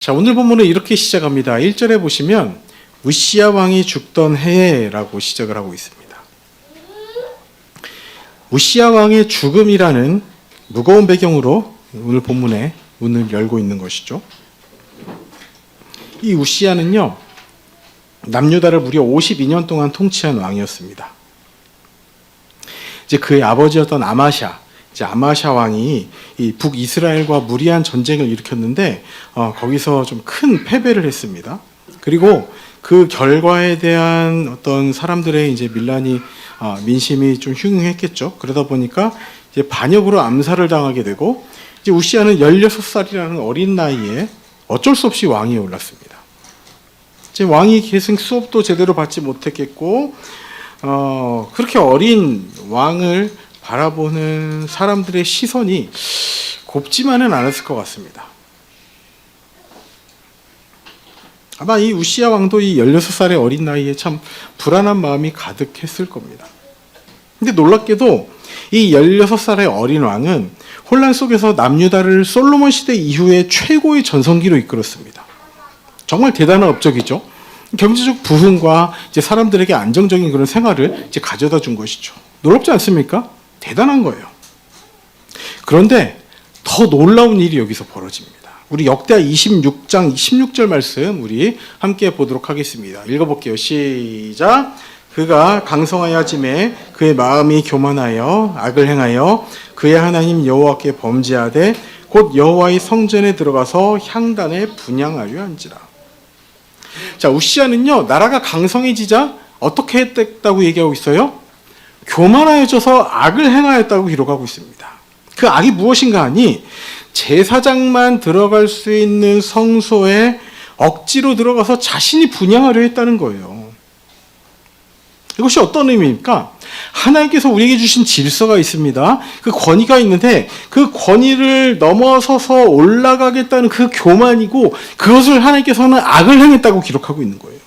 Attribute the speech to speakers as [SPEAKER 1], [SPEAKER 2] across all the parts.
[SPEAKER 1] 자, 오늘 본문은 이렇게 시작합니다. 1절에 보시면 우시야 왕이 죽던 해라고 시작을 하고 있습니다. 우시야 왕의 죽음이라는 무거운 배경으로 오늘 본문에 문을 열고 있는 것이죠. 이 우시야는요, 남유다를 무려 52년 동안 통치한 왕이었습니다. 이제 그의 아버지였던 아마샤 왕이 이 북이스라엘과 무리한 전쟁을 일으켰는데 거기서 좀 큰 패배를 했습니다. 그리고 그 결과에 대한 어떤 사람들의 이제 민심이 좀 흉흉했겠죠. 그러다 보니까 이제 반역으로 암살을 당하게 되고, 이제 우시야는 16살이라는 어린 나이에 어쩔 수 없이 왕위에 올랐습니다. 이제 왕이 계승 수업도 제대로 받지 못했겠고, 그렇게 어린 왕을 바라보는 사람들의 시선이 곱지만은 않았을 것 같습니다. 아마 이 우시야 왕도 이 16살의 어린 나이에 참 불안한 마음이 가득했을 겁니다. 근데 놀랍게도 이 16살의 어린 왕은 혼란 속에서 남유다를 솔로몬 시대 이후에 최고의 전성기로 이끌었습니다. 정말 대단한 업적이죠. 경제적 부흥과 이제 사람들에게 안정적인 그런 생활을 이제 가져다 준 것이죠. 놀랍지 않습니까? 대단한 거예요. 그런데 더 놀라운 일이 여기서 벌어집니다. 우리 역대하 26장 16절 말씀 우리 함께 보도록 하겠습니다. 읽어볼게요. 시작. 그가 강성하여짐에 그의 마음이 교만하여 악을 행하여 그의 하나님 여호와께 범죄하되 곧 여호와의 성전에 들어가서 향단에 분향하려 한지라. 자, 우시야는요, 나라가 강성해지자 어떻게 했다고 얘기하고 있어요? 교만하여져서 악을 행하였다고 기록하고 있습니다. 그 악이 무엇인가 하니 제사장만 들어갈 수 있는 성소에 억지로 들어가서 자신이 분향하려 했다는 거예요. 이것이 어떤 의미입니까? 하나님께서 우리에게 주신 질서가 있습니다. 그 권위가 있는데 그 권위를 넘어서서 올라가겠다는 그 교만이고, 그것을 하나님께서는 악을 행했다고 기록하고 있는 거예요.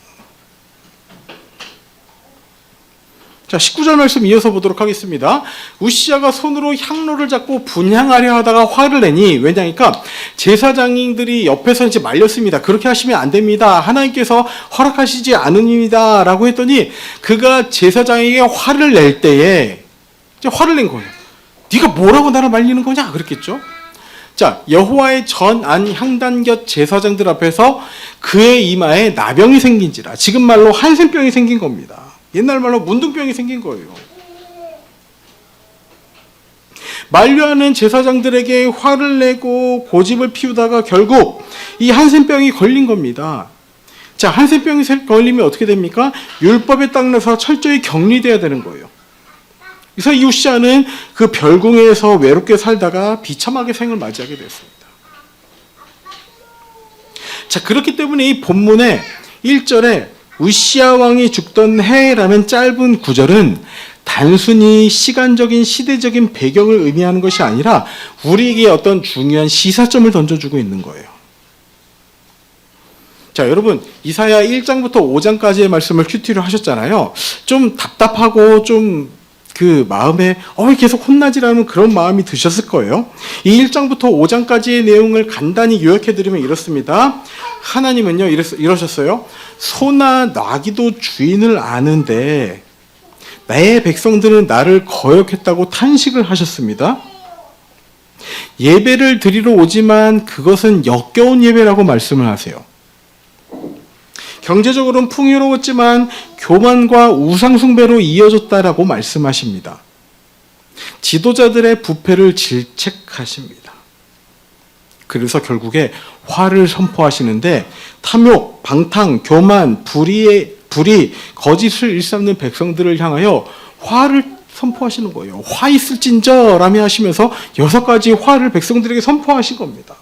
[SPEAKER 1] 자, 19절 말씀 이어서 보도록 하겠습니다. 우시야가 손으로 향로를 잡고 분향하려 하다가 화를 내니, 왜냐니까 제사장들이 옆에서 이제 말렸습니다. 그렇게 하시면 안 됩니다. 하나님께서 허락하시지 않으니다 라고 했더니 그가 제사장에게 화를 낼 때에 이제 화를 낸 거예요. 네가 뭐라고 나를 말리는 거냐? 그랬겠죠. 자, 여호와의 전안 향단 곁 제사장들 앞에서 그의 이마에 나병이 생긴지라. 지금 말로 한센병이 생긴 겁니다. 옛날 말로 문둥병이 생긴 거예요. 만류하는 제사장들에게 화를 내고 고집을 피우다가 결국 이 한센병이 걸린 겁니다. 자, 한센병이 걸리면 어떻게 됩니까? 율법에 땅나서 철저히 격리돼야 되는 거예요. 그래서 이 우시야는 그 별궁에서 외롭게 살다가 비참하게 생을 맞이하게 됐습니다. 자, 그렇기 때문에 이 본문의 1절에 우시야 왕이 죽던 해라는 짧은 구절은 단순히 시간적인 시대적인 배경을 의미하는 것이 아니라 우리에게 어떤 중요한 시사점을 던져주고 있는 거예요. 자, 여러분, 이사야 1장부터 5장까지의 말씀을 큐티로 하셨잖아요. 좀 답답하고 좀 그 마음에 계속 혼나지라는 그런 마음이 드셨을 거예요. 이 1장부터 5장까지의 내용을 간단히 요약해드리면 이렇습니다. 하나님은요, 이러셨어요. 소나 나귀도 주인을 아는데 내 백성들은 나를 거역했다고 탄식을 하셨습니다. 예배를 드리러 오지만 그것은 역겨운 예배라고 말씀을 하세요. 경제적으로는 풍요로웠지만 교만과 우상숭배로 이어졌다라고 말씀하십니다. 지도자들의 부패를 질책하십니다. 그래서 결국에 화를 선포하시는데 탐욕, 방탕, 교만, 불의, 거짓을 일삼는 백성들을 향하여 화를 선포하시는 거예요. 화 있을진저라며 하시면서 6가지 화를 백성들에게 선포하신 겁니다.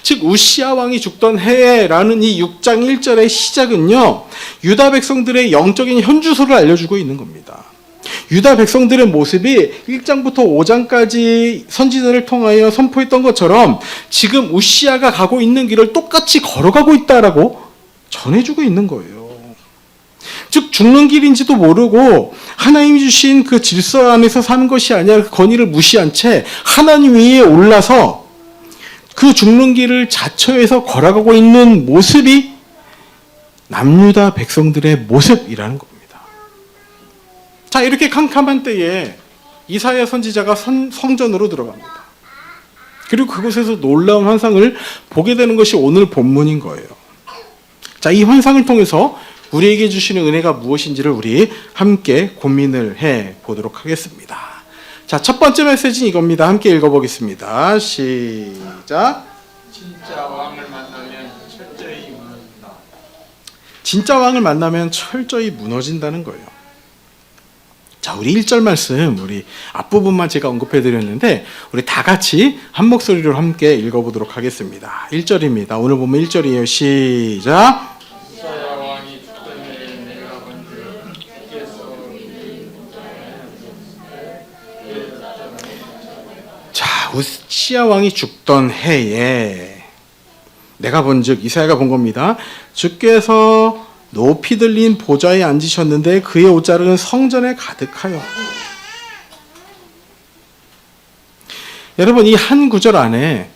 [SPEAKER 1] 즉 우시야 왕이 죽던 해라는 이 6장 1절의 시작은요, 유다 백성들의 영적인 현주소를 알려주고 있는 겁니다. 유다 백성들의 모습이 1장부터 5장까지 선지자를 통하여 선포했던 것처럼 지금 우시야가 가고 있는 길을 똑같이 걸어가고 있다라고 전해주고 있는 거예요. 즉 죽는 길인지도 모르고 하나님이 주신 그 질서 안에서 사는 것이 아니라 그 권위를 무시한 채 하나님 위에 올라서 그 죽는 길을 자처해서 걸어가고 있는 모습이 남유다 백성들의 모습이라는 겁니다. 자, 이렇게 캄캄한 때에 이사야 선지자가 성전으로 들어갑니다. 그리고 그곳에서 놀라운 환상을 보게 되는 것이 오늘 본문인 거예요. 자, 이 환상을 통해서 우리에게 주시는 은혜가 무엇인지를 우리 함께 고민을 해 보도록 하겠습니다. 자, 첫 번째 메시지는 이겁니다. 함께 읽어보겠습니다. 시작.
[SPEAKER 2] 진짜 왕을 만나면 철저히 무너진다.
[SPEAKER 1] 진짜 왕을 만나면 철저히 무너진다는 거예요. 자, 우리 1절 말씀, 우리 앞부분만 제가 언급해 드렸는데 우리 다 같이 한 목소리로 함께 읽어보도록 하겠습니다. 1절입니다. 오늘 보면 1절이에요. 시작.
[SPEAKER 2] 우시야 왕이 죽던 해에 내가 본즉 주께서
[SPEAKER 1] 자, 우시야 왕이 죽던 해에 내가 본즉, 이사야가 본 겁니다. 주께서 높이 들린 보좌에 앉으셨는데 그의 옷자락은 성전에 가득하여. 여러분, 이 한 구절 안에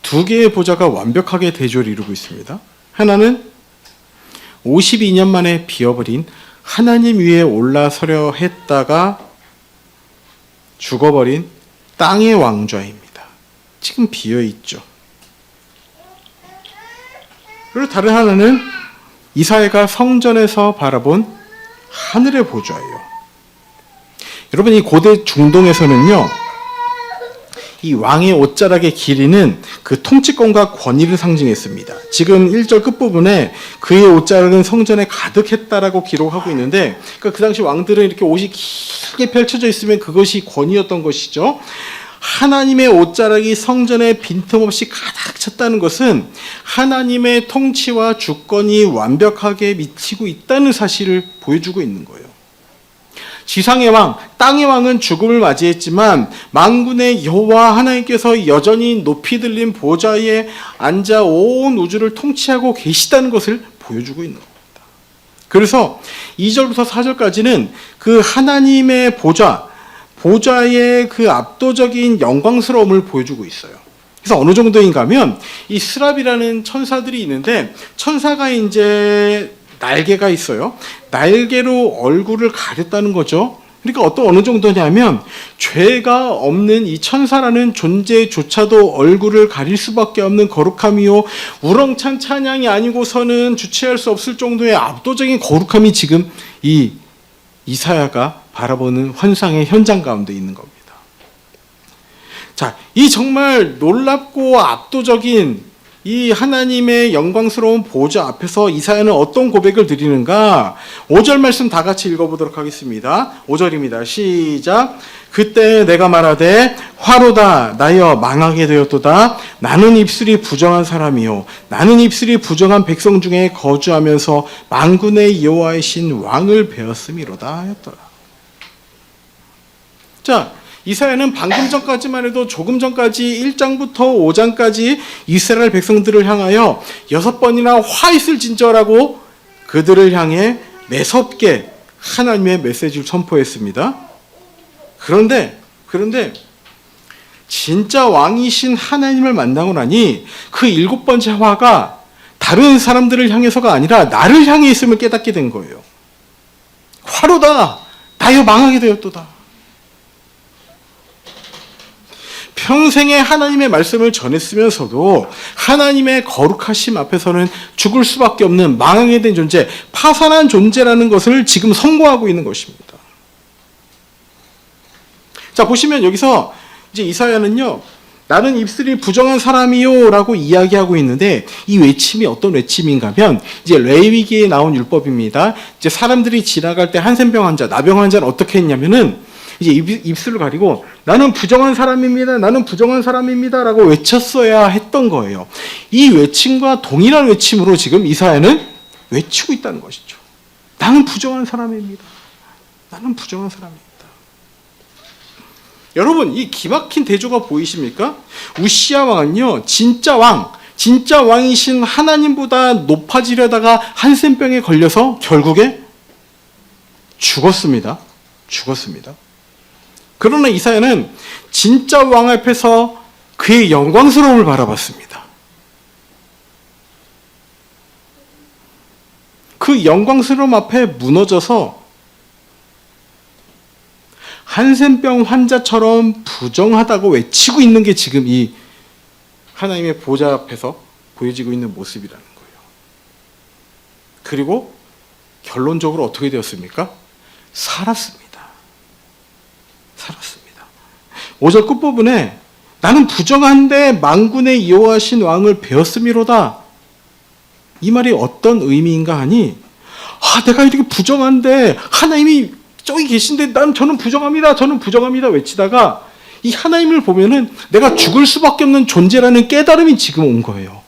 [SPEAKER 1] 두 개의 보좌가 완벽하게 대조를 이루고 있습니다. 하나는 52년 만에 비어버린 하나님 위에 올라서려 했다가 죽어버린 땅의 왕좌입니다. 지금 비어있죠. 그리고 다른 하나는 이사야가 성전에서 바라본 하늘의 보좌예요. 여러분, 이 고대 중동에서는요, 이 왕의 옷자락의 길이는 그 통치권과 권위를 상징했습니다. 지금 1절 끝부분에 그의 옷자락은 성전에 가득했다라고 기록하고 있는데, 그러니까 그 당시 왕들은 이렇게 옷이 길게 펼쳐져 있으면 그것이 권위였던 것이죠. 하나님의 옷자락이 성전에 빈틈없이 가득 찼다는 것은 하나님의 통치와 주권이 완벽하게 미치고 있다는 사실을 보여주고 있는 거예요. 지상의 왕, 땅의 왕은 죽음을 맞이했지만 만군의 여호와 하나님께서 여전히 높이 들린 보좌에 앉아 온 우주를 통치하고 계시다는 것을 보여주고 있는 겁니다. 그래서 2절부터 4절까지는 그 하나님의 보좌의 그 압도적인 영광스러움을 보여주고 있어요. 그래서 어느 정도인가 하면 이 스랍이라는 천사들이 있는데, 천사가 이제 날개가 있어요. 날개로 얼굴을 가렸다는 거죠. 그러니까 어느 정도냐면 죄가 없는 이 천사라는 존재조차도 얼굴을 가릴 수밖에 없는 거룩함이요, 우렁찬 찬양이 아니고서는 주체할 수 없을 정도의 압도적인 거룩함이 지금 이 이사야가 바라보는 환상의 현장 가운데 있는 겁니다. 자, 이 정말 놀랍고 압도적인 이 하나님의 영광스러운 보좌 앞에서 이사야는 어떤 고백을 드리는가? 5절 말씀 다 같이 읽어보도록 하겠습니다. 5절입니다. 시작. 그때 내가 말하되 화로다 나여 망하게 되었도다. 나는 입술이 부정한 사람이요 나는 입술이 부정한 백성 중에 거주하면서 만군의 여호와의 신 왕을 배웠음이로다 하였더라. 자, 이사야는 방금 전까지만 해도 조금 전까지 1장부터 5장까지 이스라엘 백성들을 향하여 6번이나 화잇을 진절하고 그들을 향해 매섭게 하나님의 메시지를 선포했습니다. 그런데 진짜 왕이신 하나님을 만나고 나니 그 7번째 화가 다른 사람들을 향해서가 아니라 나를 향해 있음을 깨닫게 된 거예요. 화로다 나여 망하게 되었도다. 평생에 하나님의 말씀을 전했으면서도 하나님의 거룩하심 앞에서는 죽을 수밖에 없는 망하게 된 존재, 파산한 존재라는 것을 지금 선고하고 있는 것입니다. 자, 보시면 여기서 이제 이사야는요, 나는 입술이 부정한 사람이요 라고 이야기하고 있는데, 이 외침이 어떤 외침인가 하면 이제 레위기에 나온 율법입니다. 이제 사람들이 지나갈 때 한센병 환자, 나병 환자는 어떻게 했냐면은 이제 입술을 가리고 나는 부정한 사람입니다. 나는 부정한 사람입니다. 라고 외쳤어야 했던 거예요. 이 외침과 동일한 외침으로 지금 이사야는 외치고 있다는 것이죠. 나는 부정한 사람입니다. 나는 부정한 사람입니다. 여러분, 이 기막힌 대조가 보이십니까? 우시야 왕은요, 진짜 왕이신 하나님보다 높아지려다가 한센병에 걸려서 결국에 죽었습니다. 그러나 이사야는 진짜 왕 앞에서 그의 영광스러움을 바라봤습니다. 그 영광스러움 앞에 무너져서 한센병 환자처럼 부정하다고 외치고 있는 게 지금 이 하나님의 보좌 앞에서 보여지고 있는 모습이라는 거예요. 그리고 결론적으로 어떻게 되었습니까? 살았습니다. 살았습니다. 5절 끝부분에 나는 부정한데 만군의 여호와신 왕을 배웠음이로다. 이 말이 어떤 의미인가 하니, 내가 이렇게 부정한데 하나님이 저기 계신데 저는 부정합니다. 저는 부정합니다. 외치다가 이 하나님을 보면은 내가 죽을 수밖에 없는 존재라는 깨달음이 지금 온 거예요.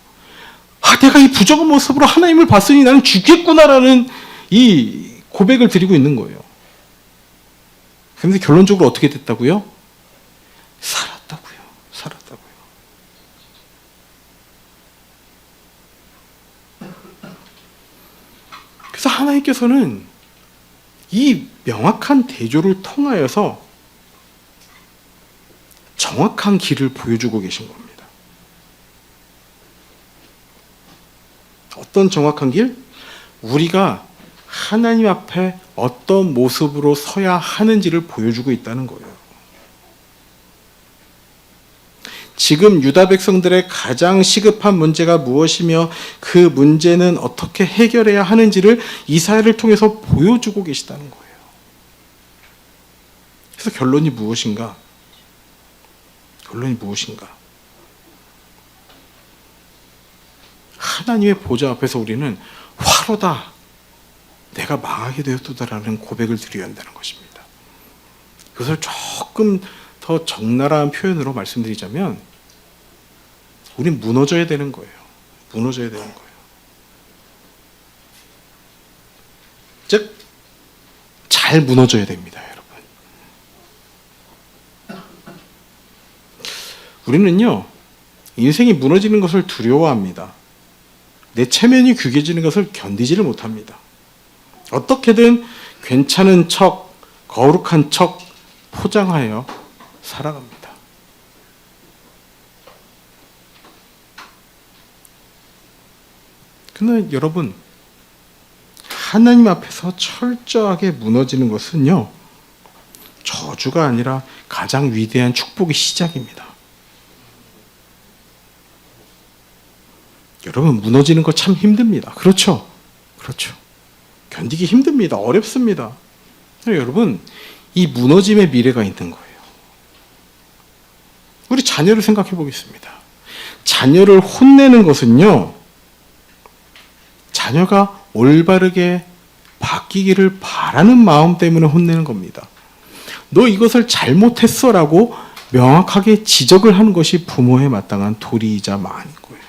[SPEAKER 1] 내가 이 부정한 모습으로 하나님을 봤으니 나는 죽겠구나라는 이 고백을 드리고 있는 거예요. 그런데 결론적으로 어떻게 됐다고요? 살았다고요. 살았다고요. 그래서 하나님께서는 이 명확한 대조를 통하여서 정확한 길을 보여주고 계신 겁니다. 어떤 정확한 길? 우리가 하나님 앞에 어떤 모습으로 서야 하는지를 보여주고 있다는 거예요. 지금 유다 백성들의 가장 시급한 문제가 무엇이며 그 문제는 어떻게 해결해야 하는지를 이사야를 통해서 보여주고 계시다는 거예요. 그래서 결론이 무엇인가? 결론이 무엇인가? 하나님의 보좌 앞에서 우리는 화로다. 내가 망하게 되었도다라는 고백을 드려야 한다는 것입니다. 그것을 조금 더 적나라한 표현으로 말씀드리자면 우린 무너져야 되는 거예요. 무너져야 되는 거예요. 즉, 잘 무너져야 됩니다, 여러분. 우리는요, 인생이 무너지는 것을 두려워합니다. 내 체면이 구겨지는 것을 견디지를 못합니다. 어떻게든 괜찮은 척, 거룩한 척 포장하여 살아갑니다. 근데 여러분, 하나님 앞에서 철저하게 무너지는 것은요, 저주가 아니라 가장 위대한 축복의 시작입니다. 여러분, 무너지는 거 참 힘듭니다. 그렇죠? 그렇죠. 견디기 힘듭니다. 어렵습니다. 여러분, 이 무너짐의 미래가 있는 거예요. 우리 자녀를 생각해 보겠습니다. 자녀를 혼내는 것은요, 자녀가 올바르게 바뀌기를 바라는 마음 때문에 혼내는 겁니다. 너 이것을 잘못했어라고 명확하게 지적을 하는 것이 부모의 마땅한 도리이자 마음인 거예요.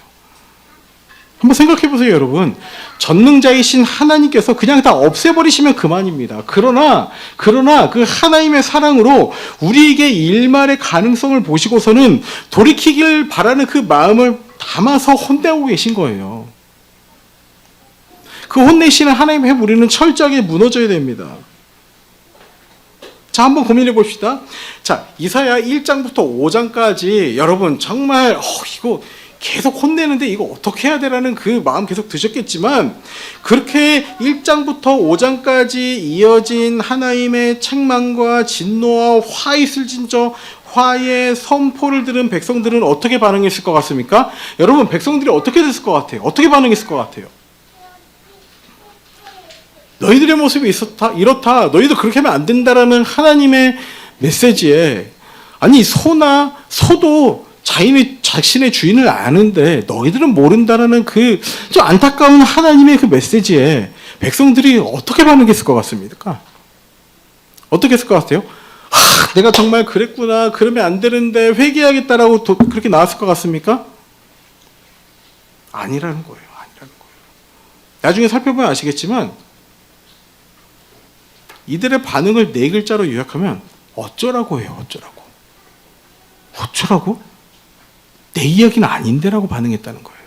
[SPEAKER 1] 한번 생각해 보세요, 여러분. 전능자이신 하나님께서 그냥 다 없애버리시면 그만입니다. 그러나 그 하나님의 사랑으로 우리에게 일말의 가능성을 보시고서는 돌이키길 바라는 그 마음을 담아서 혼내고 계신 거예요. 그 혼내시는 하나님 앞에 우리는 철저하게 무너져야 됩니다. 자, 한번 고민해 봅시다. 자, 이사야 1장부터 5장까지 여러분 정말 이거 계속 혼내는데 이거 어떻게 해야 되라는 그 마음 계속 드셨겠지만, 그렇게 1장부터 5장까지 이어진 하나님의 책망과 진노와 화이슬 진저 화의 선포를 들은 백성들은 어떻게 반응했을 것 같습니까? 여러분, 백성들이 어떻게 됐을 것 같아요? 어떻게 반응했을 것 같아요? 너희들의 모습이 이렇다. 너희도 그렇게 하면 안 된다라는 하나님의 메시지에, 아니 소도 자신의 주인을 아는데 너희들은 모른다라는 그 좀 안타까운 하나님의 그 메시지에 백성들이 어떻게 반응했을 것 같습니까? 어떻게 했을 것 같아요? 내가 정말 그랬구나. 그러면 안 되는데 회개하겠다라고 그렇게 나왔을 것 같습니까? 아니라는 거예요. 나중에 살펴보면 아시겠지만 이들의 반응을 네 글자로 요약하면 어쩌라고 해요. 어쩌라고? 내 이야기는 아닌데라고 반응했다는 거예요.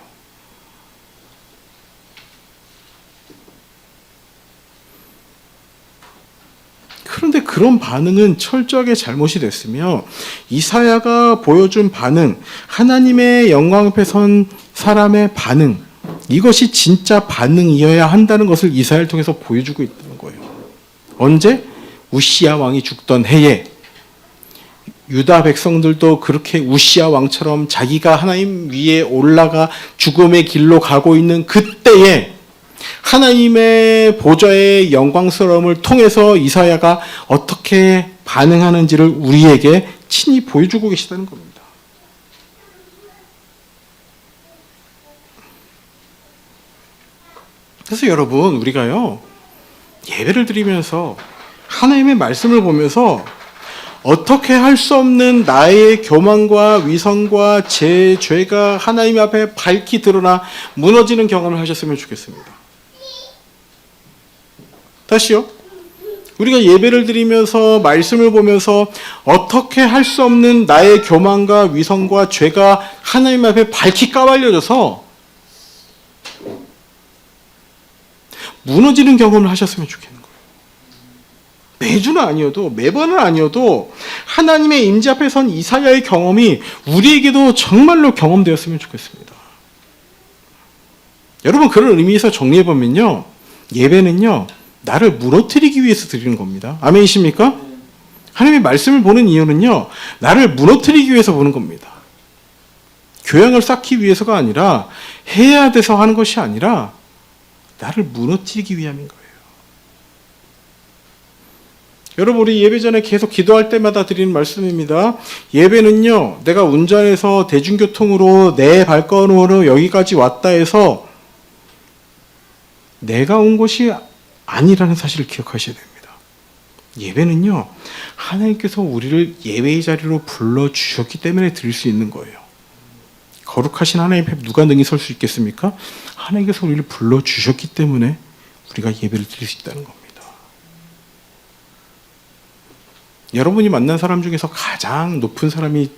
[SPEAKER 1] 그런데 그 그런 반응은 철저하게 잘못이 됐으며 이사야가 보여준 반응, 하나님의 영광 앞에 선 사람의 반응, 이것이 진짜 반응이어야 한다는 것을 이사야를 통해서 보여주고 있다는 거예요. 언제? 우시야 왕이 죽던 해에 유다 백성들도 그렇게 우시야 왕처럼 자기가 하나님 위에 올라가 죽음의 길로 가고 있는 그때에 하나님의 보좌의 영광스러움을 통해서 이사야가 어떻게 반응하는지를 우리에게 친히 보여주고 계시다는 겁니다. 그래서 여러분, 우리가요, 예배를 드리면서 하나님의 말씀을 보면서 어떻게 할 수 없는 나의 교만과 위선과 제 죄가 하나님 앞에 밝히 드러나 무너지는 경험을 하셨으면 좋겠습니다. 다시요. 우리가 예배를 드리면서 말씀을 보면서 어떻게 할 수 없는 나의 교만과 위선과 죄가 하나님 앞에 밝히 까발려져서 무너지는 경험을 하셨으면 좋겠는 거예요. 매주는 아니어도 매번은 아니어도 하나님의 임재 앞에 선 이사야의 경험이 우리에게도 정말로 경험되었으면 좋겠습니다. 여러분, 그런 의미에서 정리해보면요, 예배는요 나를 무너뜨리기 위해서 드리는 겁니다. 아멘이십니까? 하나님의 말씀을 보는 이유는요 나를 무너뜨리기 위해서 보는 겁니다. 교양을 쌓기 위해서가 아니라, 해야 돼서 하는 것이 아니라 나를 무너뜨리기 위함인 거예요. 여러분, 우리 예배 전에 계속 기도할 때마다 드리는 말씀입니다. 예배는요, 내가 운전해서 대중교통으로 내 발걸음으로 여기까지 왔다 해서 내가 온 것이 아니라는 사실을 기억하셔야 됩니다. 예배는요, 하나님께서 우리를 예배의 자리로 불러주셨기 때문에 드릴 수 있는 거예요. 거룩하신 하나님 앞에 누가 능히 설 수 있겠습니까? 하나님께서 우리를 불러주셨기 때문에 우리가 예배를 드릴 수 있다는 겁니다. 여러분이 만난 사람 중에서 가장 높은 사람이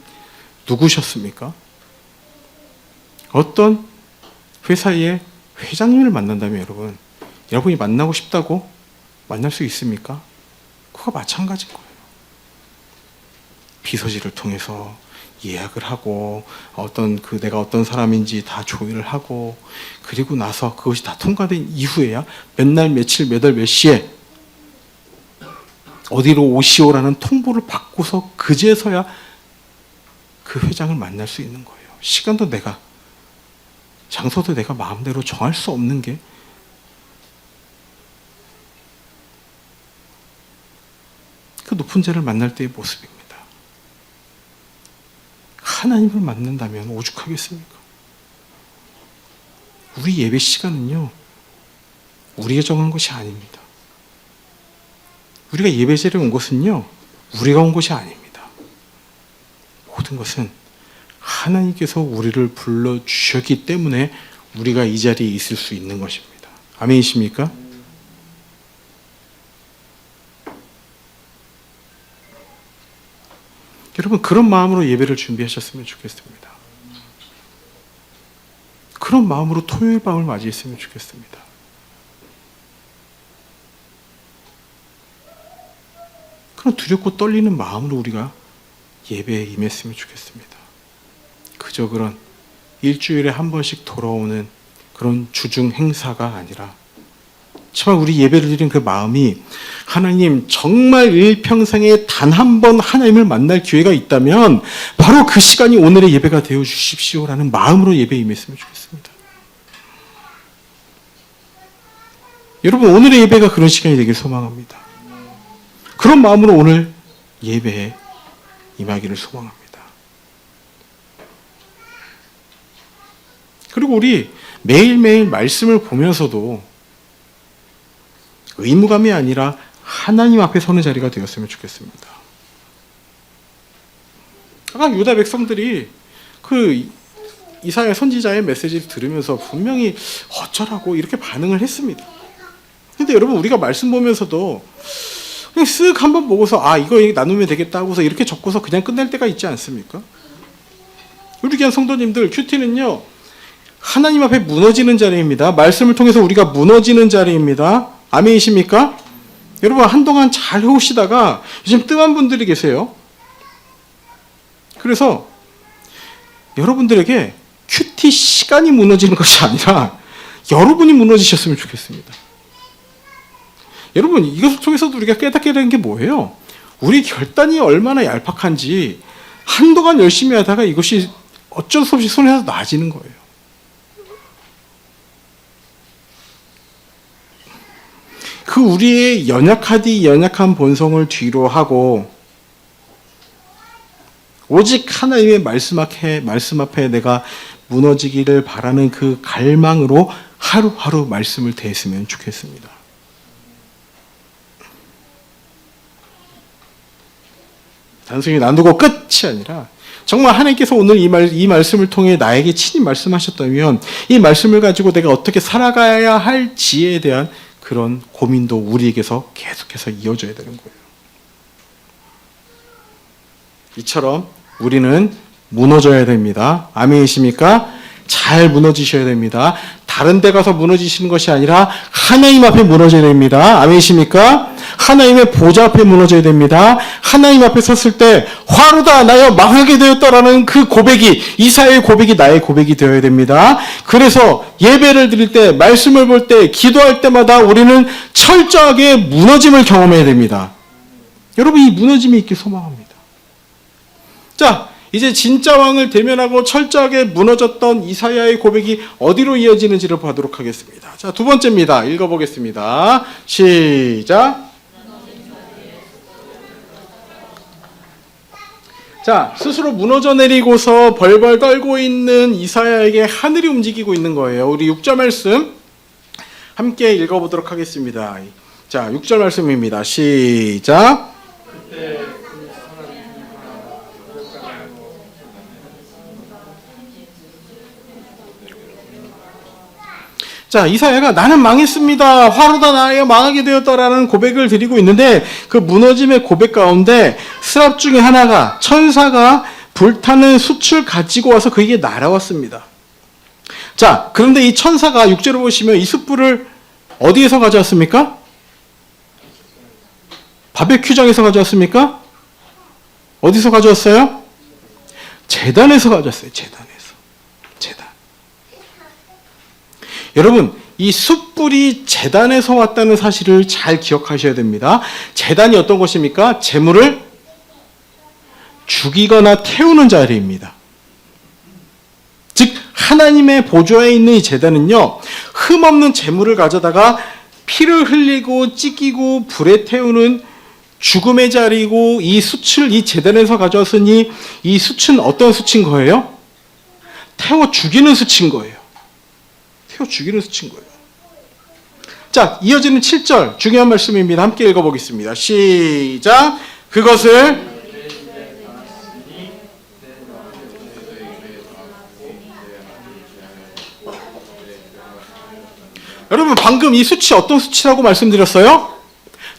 [SPEAKER 1] 누구셨습니까? 어떤 회사의 회장님을 만난다면 여러분이 만나고 싶다고 만날 수 있습니까? 그거 마찬가지인 거예요. 비서실을 통해서 예약을 하고 내가 어떤 사람인지 다 조회를 하고, 그리고 나서 그것이 다 통과된 이후에야 몇 날 며칠 몇 월 몇 시에 어디로 오시오라는 통보를 받고서 그제서야 그 회장을 만날 수 있는 거예요. 시간도 내가, 장소도 내가 마음대로 정할 수 없는 게 그 높은 자를 만날 때의 모습입니다. 하나님을 만난다면 오죽하겠습니까? 우리 예배 시간은요, 우리가 정한 것이 아닙니다. 우리가 예배 자리에 온 것은요, 우리가 온 것이 아닙니다. 모든 것은 하나님께서 우리를 불러주셨기 때문에 우리가 이 자리에 있을 수 있는 것입니다. 아멘이십니까? 여러분, 그런 마음으로 예배를 준비하셨으면 좋겠습니다. 그런 마음으로 토요일 밤을 맞이했으면 좋겠습니다. 그런 두렵고 떨리는 마음으로 우리가 예배에 임했으면 좋겠습니다. 그저 그런 일주일에 한 번씩 돌아오는 그런 주중 행사가 아니라, 정말 우리 예배를 드리는 그 마음이, 하나님, 정말 일평생에 단 한 번 하나님을 만날 기회가 있다면 바로 그 시간이 오늘의 예배가 되어 주십시오라는 마음으로 예배에 임했으면 좋겠습니다. 여러분, 오늘의 예배가 그런 시간이 되길 소망합니다. 그런 마음으로 오늘 예배에 임하기를 소망합니다. 그리고 우리 매일매일 말씀을 보면서도 의무감이 아니라 하나님 앞에 서는 자리가 되었으면 좋겠습니다. 아까 유다 백성들이 그 이사야 선지자의 메시지를 들으면서 분명히 어쩌라고 이렇게 반응을 했습니다. 근데 여러분, 우리가 말씀 보면서도 그냥 쓱 한번 보고서 이거 나누면 되겠다 하고서 이렇게 적고서 그냥 끝낼 때가 있지 않습니까? 우리 귀한 성도님들, 큐티는요, 하나님 앞에 무너지는 자리입니다. 말씀을 통해서 우리가 무너지는 자리입니다. 아멘이십니까? 여러분 한동안 잘 해오시다가 요즘 뜸한 분들이 계세요. 그래서 여러분들에게 큐티 시간이 무너지는 것이 아니라 여러분이 무너지셨으면 좋겠습니다. 여러분 이것을 통해서도 우리가 깨닫게 되는 게 뭐예요? 우리 결단이 얼마나 얄팍한지 한동안 열심히 하다가 이것이 어쩔 수 없이 손에서 나아지는 거예요. 그 우리의 연약한 본성을 뒤로 하고 오직 하나님의 말씀 앞에 내가 무너지기를 바라는 그 갈망으로 하루하루 말씀을 대했으면 좋겠습니다. 단순히 놔두고 끝이 아니라 정말 하나님께서 오늘 이 말씀을 통해 나에게 친히 말씀하셨다면 이 말씀을 가지고 내가 어떻게 살아가야 할지에 대한 그런 고민도 우리에게서 계속해서 이어져야 되는 거예요. 이처럼 우리는 무너져야 됩니다. 아멘이십니까? 잘 무너지셔야 됩니다. 다른 데 가서 무너지시는 것이 아니라 하나님 앞에 무너져야 됩니다. 아멘이십니까? 하나님의 보좌 앞에 무너져야 됩니다. 하나님 앞에 섰을 때 화로다 나여 망하게 되었다라는 그 고백이 이사야의 고백이 나의 고백이 되어야 됩니다. 그래서 예배를 드릴 때 말씀을 볼 때 기도할 때마다 우리는 철저하게 무너짐을 경험해야 됩니다. 여러분 이 무너짐이 있길 소망합니다. 자, 이제 진짜 왕을 대면하고 철저하게 무너졌던 이사야의 고백이 어디로 이어지는지를 보도록 하겠습니다. 자, 두 번째입니다. 읽어보겠습니다. 시작. 자, 스스로 무너져 내리고서 벌벌 떨고 있는 이사야에게 하늘이 움직이고 있는 거예요. 우리 6절 말씀 함께 읽어보도록 하겠습니다. 자, 6절 말씀입니다. 시작. 자, 이사야가 나는 망했습니다. 화로다 나여 망하게 되었다라는 고백을 드리고 있는데 그 무너짐의 고백 가운데 스랍 중에 하나가 천사가 불타는 숯을 가지고 와서 그에게 날아왔습니다. 자, 그런데 이 천사가 6절을 보시면 이 숯불을 어디에서 가져왔습니까? 바베큐장에서 가져왔습니까? 어디서 가져왔어요? 제단에서 가져왔어요. 제단에서. 여러분, 이 숯불이 제단에서 왔다는 사실을 잘 기억하셔야 됩니다. 제단이 어떤 것입니까? 재물을 죽이거나 태우는 자리입니다. 즉 하나님의 보좌에 있는 이 제단은요, 흠없는 재물을 가져다가 피를 흘리고 찢기고 불에 태우는 죽음의 자리고 이 숯을 이 제단에서 가져왔으니 이 숯은 어떤 숯인 거예요? 태워 죽이는 숯인 거예요. 태워 죽이는 숯인 거예요. 자, 이어지는 7절 중요한 말씀입니다. 함께 읽어보겠습니다. 시작. 그것을 여러분 방금 이 숯이 어떤 숯이라고 말씀드렸어요?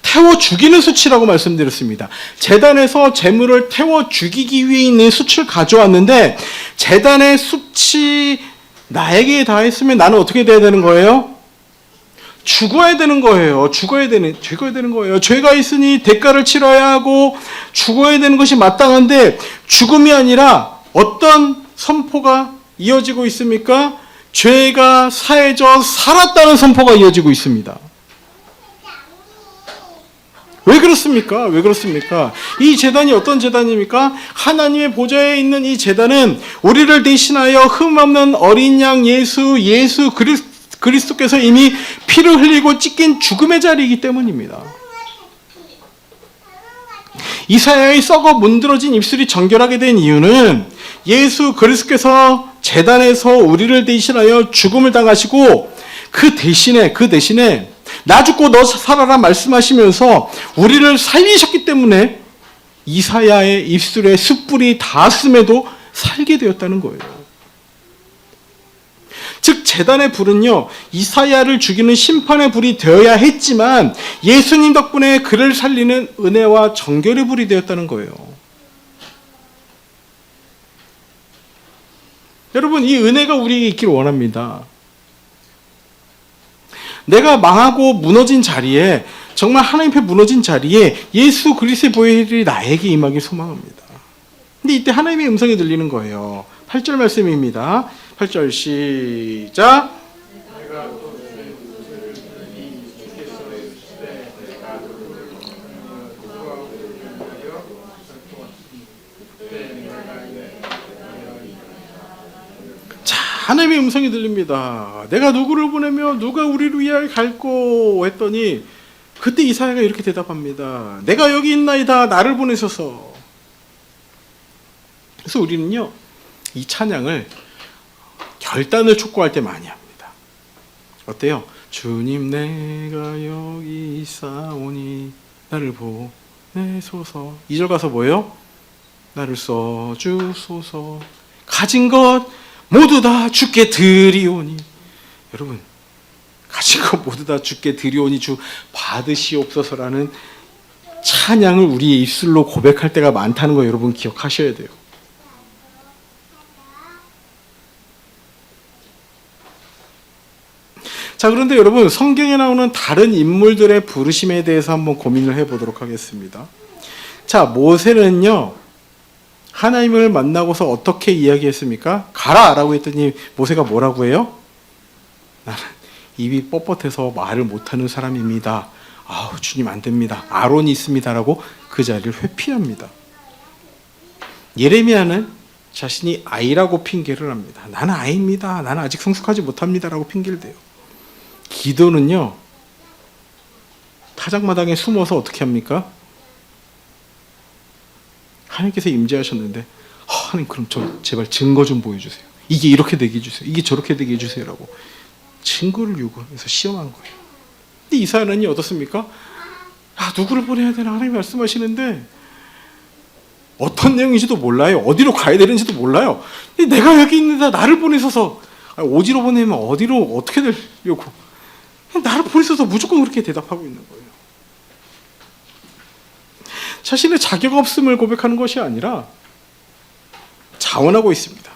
[SPEAKER 1] 태워 죽이는 숯이라고 말씀드렸습니다. 제단에서 재물을 태워 죽이기 위해 있는 숯을 가져왔는데 제단의 숯이 나에게 닿았으면 나는 어떻게 돼야 되는 거예요? 죽어야 되는 거예요. 죽어야 되는 거예요. 죄가 있으니 대가를 치러야 하고 죽어야 되는 것이 마땅한데 죽음이 아니라 어떤 선포가 이어지고 있습니까? 죄가 사해져 살았다는 선포가 이어지고 있습니다. 왜 그렇습니까? 왜 그렇습니까? 이 제단이 어떤 제단입니까? 하나님의 보좌에 있는 이 제단은 우리를 대신하여 흠없는 어린 양 예수 그리스도께서 이미 피를 흘리고 찢긴 죽음의 자리이기 때문입니다. 이사야의 썩어 문드러진 입술이 정결하게 된 이유는 예수 그리스도께서 제단에서 우리를 대신하여 죽음을 당하시고 그 대신에 나 죽고 너 살아라 말씀하시면서 우리를 살리셨기 때문에 이사야의 입술에 숯불이 닿았음에도 살게 되었다는 거예요. 즉 제단의 불은요 이사야를 죽이는 심판의 불이 되어야 했지만 예수님 덕분에 그를 살리는 은혜와 정결의 불이 되었다는 거예요. 여러분 이 은혜가 우리에게 있기를 원합니다. 내가 망하고 무너진 자리에 정말 하나님 앞에 무너진 자리에 예수 그리스도의 보혈이 나에게 임하길 소망합니다. 근데 이때 하나님의 음성이 들리는 거예요. 8절 말씀입니다. 8절 시작.
[SPEAKER 2] 내가 또 들으니 주께서 이르시되 내가 누구를 보내며 누가 우리를 위하여 살펴왔으니 그때 내가 이에
[SPEAKER 1] 자, 하나님의 음성이 들립니다. 내가 누구를 보내며 누가 우리를 위하여 갈꼬 했더니 그때 이사야가 이렇게 대답합니다. 내가 여기 있나이다. 나를 보내셔서. 그래서 우리는요, 이 찬양을 결단을 촉구할 때 많이 합니다. 어때요? 주님 내가 여기 있사오니 나를 보내소서. 2절 가서 뭐예요? 나를 써주소서. 가진 것 모두 다 주께 드리오니. 여러분, 가진 것 모두 다 주께 드리오니 주 받으시옵소서라는 찬양을 우리의 입술로 고백할 때가 많다는 거 여러분 기억하셔야 돼요. 자, 그런데 여러분, 성경에 나오는 다른 인물들의 부르심에 대해서 한번 고민을 해보도록 하겠습니다. 자, 모세는요, 하나님을 만나고서 어떻게 이야기했습니까? 가라! 라고 했더니 모세가 뭐라고 해요? 나는 입이 뻣뻣해서 말을 못하는 사람입니다. 아우, 주님 안 됩니다. 아론이 있습니다. 라고 그 자리를 회피합니다. 예레미야는 자신이 아이라고 핑계를 합니다. 나는 아이입니다. 나는 아직 성숙하지 못합니다. 라고 핑계를 대요. 기도는요, 타작마당에 숨어서 어떻게 합니까? 하나님께서 임재하셨는데, 하나님 그럼 저 제발 증거 좀 보여주세요. 이게 이렇게 되게 해주세요. 이게 저렇게 되게 해주세요라고 증거를 요구해서 시험한 거예요. 근데 이사야는 어떻습니까? 누구를 보내야 되나 하나님 말씀하시는데 어떤 내용인지도 몰라요. 어디로 가야 되는지도 몰라요. 내가 여기 있는데 나를 보내셔서, 어디로 보내면 어디로 어떻게 되려고, 나를 보내셔서 무조건 그렇게 대답하고 있는 거예요. 자신의 자격 없음을 고백하는 것이 아니라 자원하고 있습니다.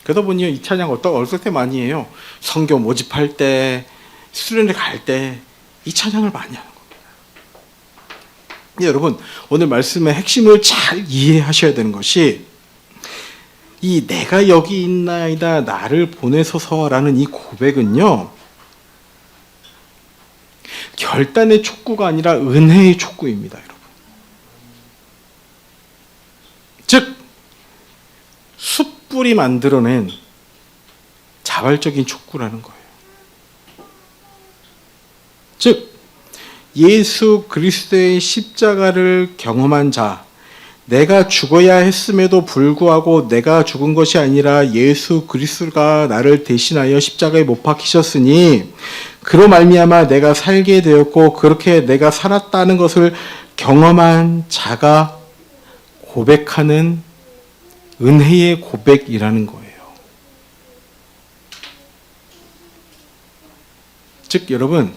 [SPEAKER 1] 그러다 보니 이 찬양 어떨 때 많이 해요? 성경 모집할 때, 수련회 갈 때 이 찬양을 많이 하는 겁니다. 여러분, 오늘 말씀의 핵심을 잘 이해하셔야 되는 것이 이 내가 여기 있나이다 나를 보내소서라는 이 고백은요, 결단의 촉구가 아니라 은혜의 촉구입니다, 여러분. 즉, 숯불이 만들어낸 자발적인 촉구라는 거예요. 즉, 예수 그리스도의 십자가를 경험한 자, 내가 죽어야 했음에도 불구하고 내가 죽은 것이 아니라 예수 그리스도가 나를 대신하여 십자가에 못 박히셨으니 그로 말미암아 내가 살게 되었고 그렇게 내가 살았다는 것을 경험한 자가 고백하는 은혜의 고백이라는 거예요. 즉, 여러분,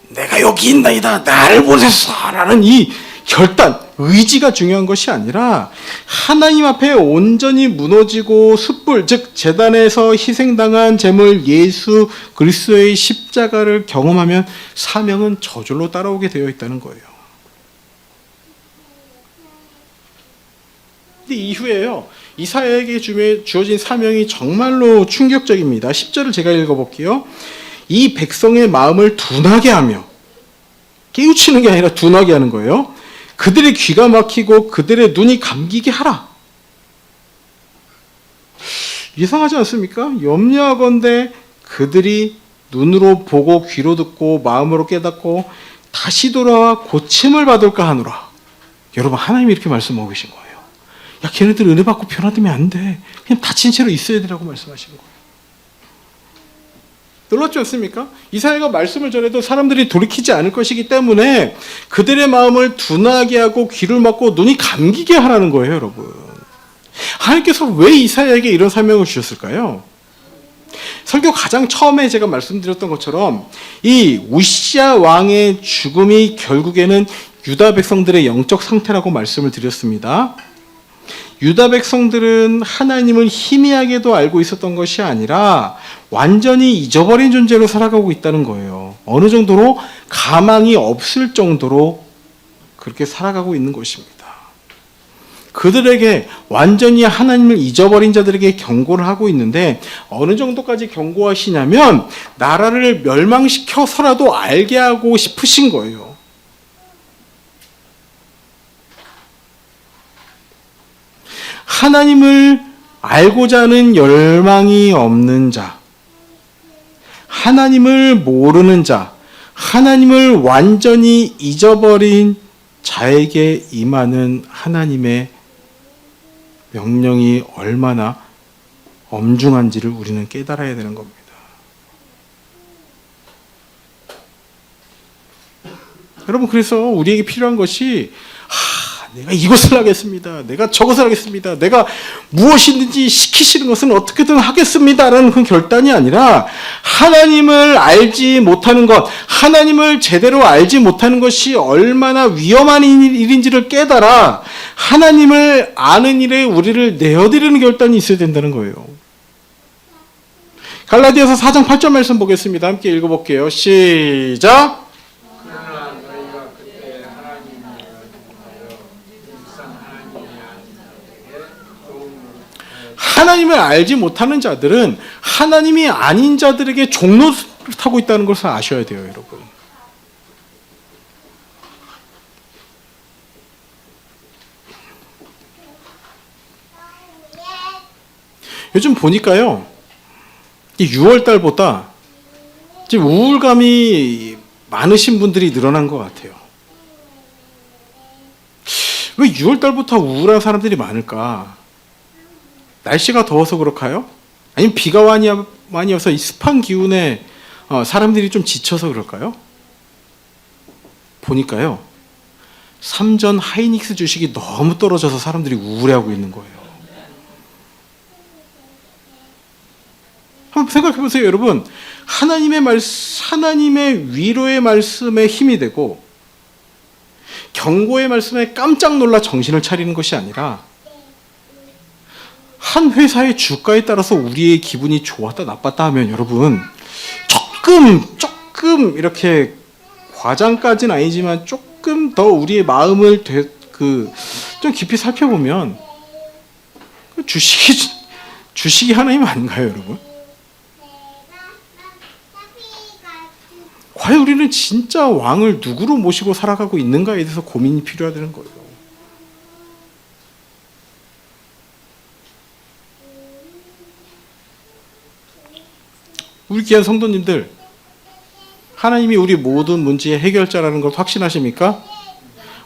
[SPEAKER 1] 내가 여기 있나이다 나를 보내소서라는 이 결단, 의지가 중요한 것이 아니라 하나님 앞에 온전히 무너지고 숯불, 즉 제단에서 희생당한 제물 예수 그리스도의 십자가를 경험하면 사명은 저절로 따라오게 되어 있다는 거예요. 근데 이후에요, 이사야에게 주어진 사명이 정말로 충격적입니다. 10절을 제가 읽어볼게요. 이 백성의 마음을 둔하게 하며, 깨우치는 게 아니라 둔하게 하는 거예요. 그들의 귀가 막히고 그들의 눈이 감기게 하라. 이상하지 않습니까? 염려하건대 그들이 눈으로 보고 귀로 듣고 마음으로 깨닫고 다시 돌아와 고침을 받을까 하노라. 여러분, 하나님이 이렇게 말씀하고 계신 거예요. 야, 걔네들 은혜 받고 변화되면 안 돼. 그냥 다친 채로 있어야 되라고 말씀하시는 거예요. 놀랍지 않습니까? 이사야가 말씀을 전해도 사람들이 돌이키지 않을 것이기 때문에 그들의 마음을 둔하게 하고 귀를 막고 눈이 감기게 하라는 거예요, 여러분. 하나님께서 왜 이사야에게 이런 사명을 주셨을까요? 설교 가장 처음에 제가 말씀드렸던 것처럼 이 우시야 왕의 죽음이 결국에는 유다 백성들의 영적 상태라고 말씀을 드렸습니다. 유다 백성들은 하나님을 희미하게도 알고 있었던 것이 아니라 완전히 잊어버린 존재로 살아가고 있다는 거예요. 어느 정도로 가망이 없을 정도로 그렇게 살아가고 있는 것입니다. 그들에게 완전히 하나님을 잊어버린 자들에게 경고를 하고 있는데 어느 정도까지 경고하시냐면 나라를 멸망시켜서라도 알게 하고 싶으신 거예요. 하나님을 알고자 하는 열망이 없는 자, 하나님을 모르는 자, 하나님을 완전히 잊어버린 자에게 임하는 하나님의 명령이 얼마나 엄중한지를 우리는 깨달아야 되는 겁니다. 여러분, 그래서 우리에게 필요한 것이 내가 이것을 하겠습니다. 내가 저것을 하겠습니다. 내가 무엇이든지 시키시는 것은 어떻게든 하겠습니다라는 그 결단이 아니라 하나님을 알지 못하는 것, 하나님을 제대로 알지 못하는 것이 얼마나 위험한 일인지를 깨달아 하나님을 아는 일에 우리를 내어드리는 결단이 있어야 된다는 거예요. 갈라디아서 4장 8절 말씀 보겠습니다. 함께 읽어볼게요. 시작!
[SPEAKER 2] 그러나 너희가 그때 하나님을 하여 일상 하나님이 아닌 자에게 종을
[SPEAKER 1] 하나님을 알지 못하는 자들은 하나님이 아닌 자들에게 종노릇하고 있다는 것을 아셔야 돼요, 여러분. 요즘 보니까요, 6월달보다 지금 우울감이 많으신 분들이 늘어난 것 같아요. 왜 6월달부터 우울한 사람들이 많을까? 날씨가 더워서 그럴까요? 아니면 비가 많이 와서 이 습한 기운에 사람들이 좀 지쳐서 그럴까요? 보니까요, 삼전 하이닉스 주식이 너무 떨어져서 사람들이 우울해하고 있는 거예요. 한번 생각해 보세요, 여러분. 하나님의 위로의 말씀에 힘이 되고 경고의 말씀에 깜짝 놀라 정신을 차리는 것이 아니라 한 회사의 주가에 따라서 우리의 기분이 좋았다 나빴다 하면 여러분 조금 이렇게 과장까지는 아니지만 조금 더 우리의 마음을 좀 깊이 살펴보면 주식이 하나님 아닌가요, 여러분? 과연 우리는 진짜 왕을 누구로 모시고 살아가고 있는가에 대해서 고민이 필요하다는 거예요. 우리 귀한 성도님들, 하나님이 우리 모든 문제의 해결자라는 걸 확신하십니까?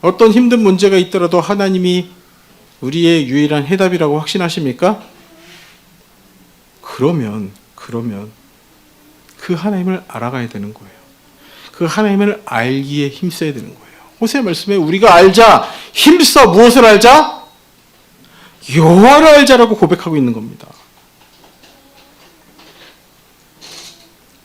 [SPEAKER 1] 어떤 힘든 문제가 있더라도 하나님이 우리의 유일한 해답이라고 확신하십니까? 그러면 그 하나님을 알아가야 되는 거예요. 그 하나님을 알기에 힘써야 되는 거예요. 호세의 말씀에 우리가 알자, 힘써 무엇을 알자? 여호와를 알자라고 고백하고 있는 겁니다.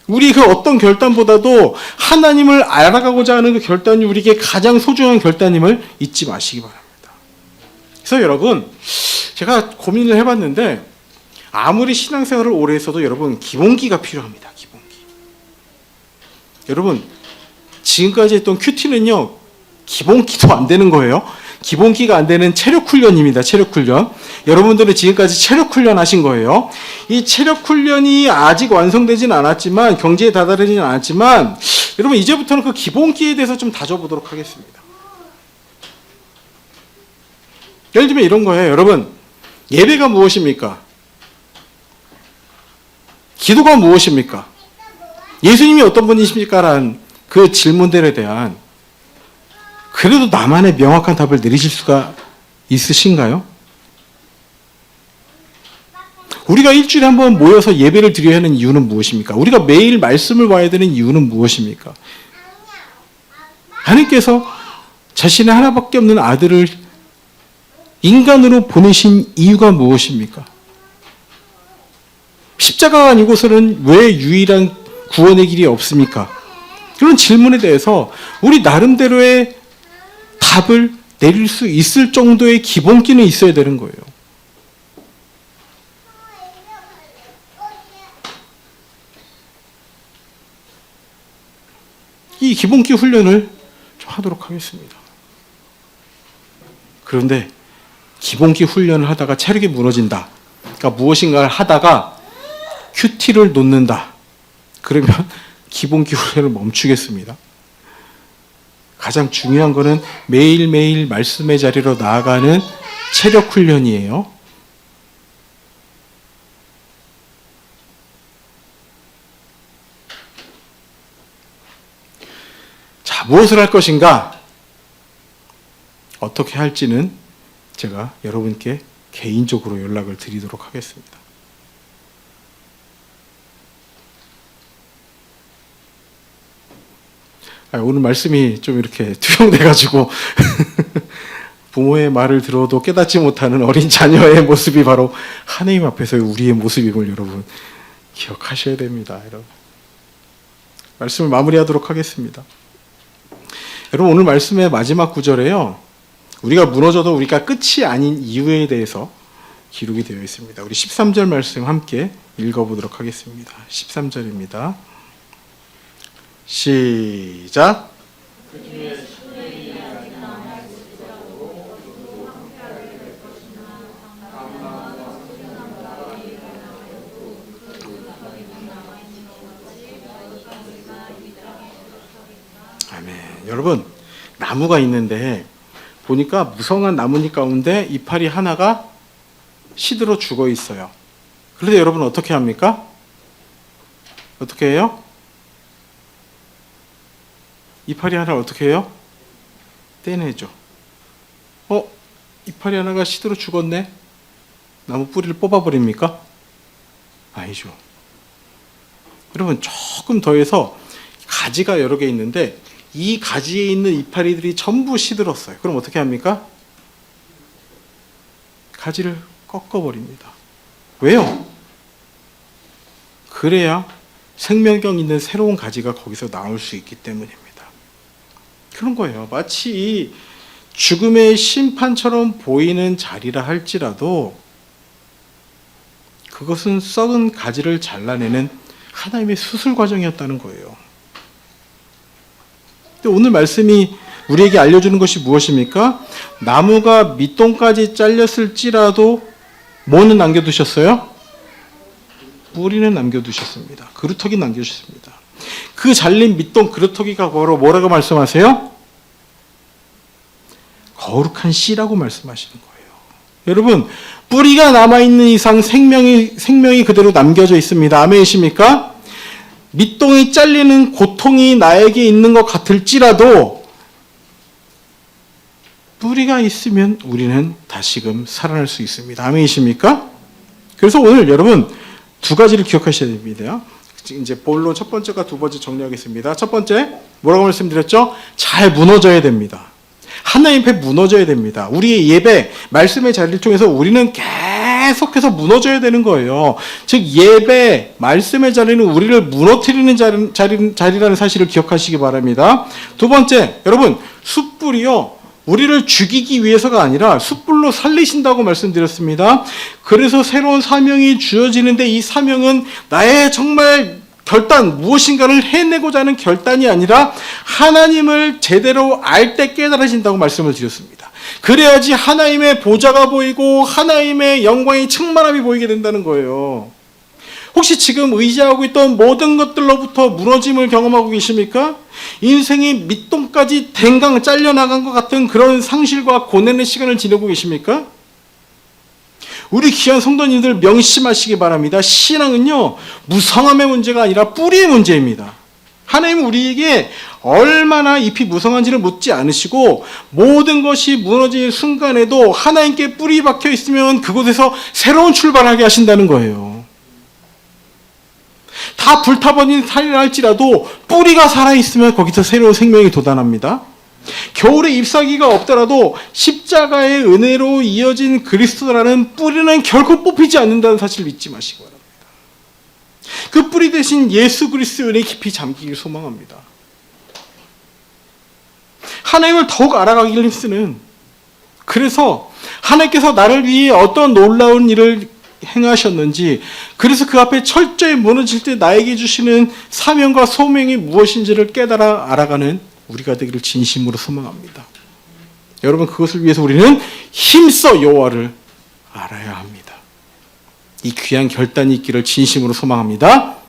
[SPEAKER 1] 우리 그 어떤 결단보다도 하나님을 알아가고자 하는 그 결단이 우리에게 가장 소중한 결단임을 잊지 마시기 바랍니다. 그래서 여러분, 제가 고민을 해봤는데 아무리 신앙생활을 오래 했어도 여러분 기본기가 필요합니다. 기본기. 여러분, 지금까지 했던 큐티는요, 기본기도 안 되는 거예요. 기본기가 안 되는 체력훈련입니다. 체력훈련. 여러분들은 지금까지 체력훈련 하신 거예요. 이 체력훈련이 아직 완성되진 않았지만, 경지에 다다르진 않았지만, 여러분 이제부터는 그 기본기에 대해서 좀 다져보도록 하겠습니다. 예를 들면 이런 거예요. 여러분, 예배가 무엇입니까? 기도가 무엇입니까? 예수님이 어떤 분이십니까? 라는 그 질문들에 대한 그래도 나만의 명확한 답을 내리실 수가 있으신가요? 우리가 일주일에 한 번 모여서 예배를 드려야 하는 이유는 무엇입니까? 우리가 매일 말씀을 와야 되는 이유는 무엇입니까? 하나님께서 자신의 하나밖에 없는 아들을 인간으로 보내신 이유가 무엇입니까? 십자가가 아니고서는 왜 유일한 구원의 길이 없습니까? 그런 질문에 대해서 우리 나름대로의 답을 내릴 수 있을 정도의 기본기는 있어야 되는 거예요. 이 기본기 훈련을 좀 하도록 하겠습니다. 그런데 기본기 훈련을 하다가 체력이 무너진다. 그러니까 무엇인가를 하다가 큐티를 놓는다. 그러면 기본기 훈련을 멈추겠습니다. 가장 중요한 것은 매일매일 말씀의 자리로 나아가는 체력 훈련이에요. 자, 무엇을 할 것인가? 어떻게 할지는 제가 여러분께 개인적으로 연락을 드리도록 하겠습니다. 오늘 말씀이 좀 이렇게 투영돼가지고 부모의 말을 들어도 깨닫지 못하는 어린 자녀의 모습이 바로 하나님 앞에서의 우리의 모습임을 여러분 기억하셔야 됩니다. 여러분. 말씀을 마무리하도록 하겠습니다. 여러분, 오늘 말씀의 마지막 구절에요, 우리가 무너져도 우리가 끝이 아닌 이유에 대해서 기록이 되어 있습니다. 우리 13절 말씀 함께 읽어보도록 하겠습니다. 13절입니다. 시작. 아멘. 여러분, 나무가 있는데 보니까 무성한 나뭇잎 가운데 이파리 하나가 시들어 죽어 있어요. 그런데 여러분 어떻게 합니까? 어떻게 해요? 이파리 하나를 어떻게 해요? 떼내죠. 이파리 하나가 시들어 죽었네? 나무 뿌리를 뽑아버립니까? 아니죠. 여러분, 조금 더해서 가지가 여러 개 있는데 이 가지에 있는 이파리들이 전부 시들었어요. 그럼 어떻게 합니까? 가지를 꺾어버립니다. 왜요? 그래야 생명력 있는 새로운 가지가 거기서 나올 수 있기 때문입니다. 그런 거예요. 마치 죽음의 심판처럼 보이는 자리라 할지라도 그것은 썩은 가지를 잘라내는 하나님의 수술 과정이었다는 거예요. 근데 오늘 말씀이 우리에게 알려주는 것이 무엇입니까? 나무가 밑동까지 잘렸을지라도 뭐는 남겨두셨어요? 뿌리는 남겨두셨습니다. 그루터기 남겨두셨습니다. 그 잘린 밑동 그루터기가 바로 뭐라고 말씀하세요? 거룩한 씨라고 말씀하시는 거예요. 여러분, 뿌리가 남아있는 이상 생명이 그대로 남겨져 있습니다. 아멘이십니까? 밑동이 잘리는 고통이 나에게 있는 것 같을지라도 뿌리가 있으면 우리는 다시금 살아날 수 있습니다. 아멘이십니까? 그래서 오늘 여러분 두 가지를 기억하셔야 됩니다. 이제 본론 첫 번째가 두 번째 정리하겠습니다. 첫 번째, 뭐라고 말씀드렸죠? 잘 무너져야 됩니다. 하나님 앞에 무너져야 됩니다. 우리의 예배, 말씀의 자리를 통해서 우리는 계속해서 무너져야 되는 거예요. 즉 예배, 말씀의 자리는 우리를 무너뜨리는 자리라는 사실을 기억하시기 바랍니다. 두 번째, 여러분 숯불이요, 우리를 죽이기 위해서가 아니라 숯불로 살리신다고 말씀드렸습니다. 그래서 새로운 사명이 주어지는데 이 사명은 나의 정말 결단, 무엇인가를 해내고자 하는 결단이 아니라 하나님을 제대로 알 때 깨달아진다고 말씀을 드렸습니다. 그래야지 하나님의 보좌가 보이고 하나님의 영광의 충만함이 보이게 된다는 거예요. 혹시 지금 의지하고 있던 모든 것들로부터 무너짐을 경험하고 계십니까? 인생이 밑동까지 댕강 잘려나간 것 같은 그런 상실과 고뇌의 시간을 지내고 계십니까? 우리 귀한 성도님들 명심하시기 바랍니다. 신앙은요, 무성함의 문제가 아니라 뿌리의 문제입니다. 하나님은 우리에게 얼마나 잎이 무성한지를 묻지 않으시고 모든 것이 무너지는 순간에도 하나님께 뿌리 박혀 있으면 그곳에서 새로운 출발하게 하신다는 거예요. 다 불타버린 산이라 할지라도 뿌리가 살아있으면 거기서 새로운 생명이 돋아납니다. 겨울에 잎사귀가 없더라도 십자가의 은혜로 이어진 그리스도라는 뿌리는 결코 뽑히지 않는다는 사실을 잊지 마시기 바랍니다. 그 뿌리 대신 예수 그리스도의 은혜 깊이 잠기길 소망합니다. 하나님을 더욱 알아가기를 힘쓰는, 그래서 하나님께서 나를 위해 어떤 놀라운 일을 행하셨는지, 그래서 그 앞에 철저히 무너질 때 나에게 주시는 사명과 소명이 무엇인지를 깨달아 알아가는 우리가 되기를 진심으로 소망합니다. 여러분, 그것을 위해서 우리는 힘써 여호와를 알아야 합니다. 이 귀한 결단이 있기를 진심으로 소망합니다.